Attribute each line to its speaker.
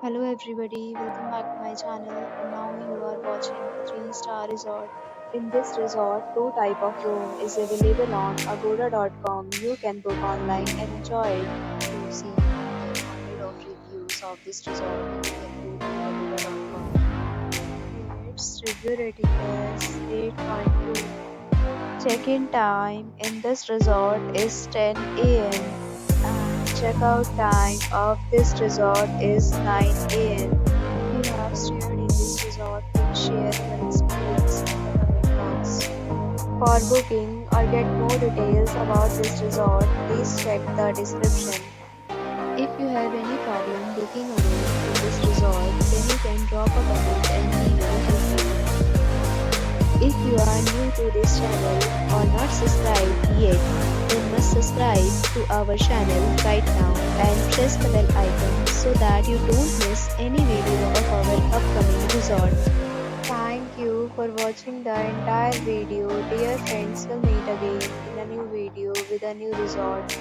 Speaker 1: Hello everybody, welcome back to my channel and now you are watching 3-star resort. In this resort, two type of room is available on agoda.com. You can book online and enjoy it. To see more than 100 of reviews of this resort, you can go to agoda.com. Its review rating is 8.2. Check-in time in this resort is 10 a.m. and check-out time of this resort is 9 a.m. If you have stayed in this resort, please share your experience in the comment box. For booking or get more details about this resort, please check the description. If you have any problem booking a room in this resort, then you can drop a comment and we will help you. If you are new to this channel or not subscribed yet, then must subscribe to our channel right now and press the bell icon so that you don't miss any video of our upcoming resort. Thank you for watching the entire video. Dear friends, we'll meet again in a new video with a new resort.